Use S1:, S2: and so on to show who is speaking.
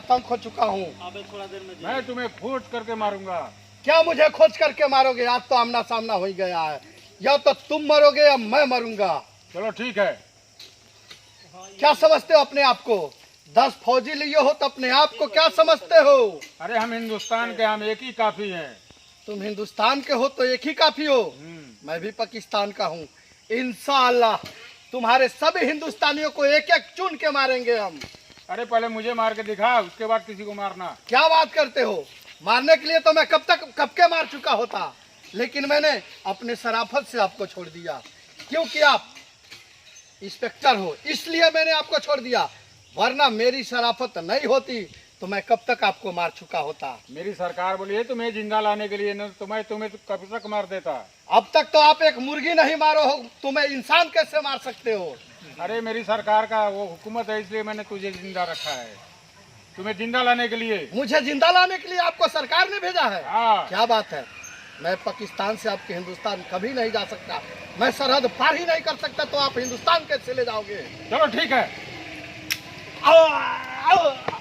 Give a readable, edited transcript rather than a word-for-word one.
S1: तंग हो चुका हूँ।
S2: थोड़ा देर में
S3: मैं तुम्हें खोज करके मारूंगा।
S1: क्या मुझे खोज करके मारोगे? आज तो आमना सामना हो ही गया है। या तो तुम मरोगे या मैं मरूंगा।
S3: चलो ठीक है।
S1: क्या समझते हो अपने आप को? 10 फौजी लिए हो तो अपने आप को क्या समझते हो?
S3: अरे हम हिंदुस्तान के, हम एक ही काफी हैं।
S1: तुम हिंदुस्तान के हो तो एक ही काफी हो। मैं भी पाकिस्तान का हूँ। इंशाअल्लाह तुम्हारे सभी हिंदुस्तानियों को एक एक चुन के मारेंगे हम।
S3: अरे पहले मुझे मार के दिखा, उसके बाद किसी को मारना।
S1: क्या बात करते हो? मारने के लिए तो मैं कब के मार चुका होता, लेकिन मैंने अपने शराफत से आपको छोड़ दिया, क्योंकि आप इंस्पेक्टर हो, इसलिए मैंने आपको छोड़ दिया। वरना मेरी शराफत नहीं होती तो मैं कब तक आपको मार चुका होता।
S3: मेरी सरकार बोली है तुम्हें जिंदा लाने के लिए, न तो मैं तुम्हें कब तक मार देता।
S1: अब तक तो आप एक मुर्गी नहीं मारो हो, तुम्हें इंसान कैसे मार सकते हो?
S3: अरे मेरी सरकार का वो हुकूमत है, इसलिए मैंने तुझे जिंदा रखा है, तुम्हें जिंदा लाने के लिए।
S1: मुझे जिंदा लाने के लिए आपको सरकार ने भेजा है?
S3: हाँ।
S1: क्या बात है। मैं पाकिस्तान से आपके हिंदुस्तान कभी नहीं जा सकता। मैं सरहद पार ही नहीं कर सकता तो आप हिंदुस्तान कैसे ले जाओगे?
S3: चलो ठीक है।
S1: आओ, आओ।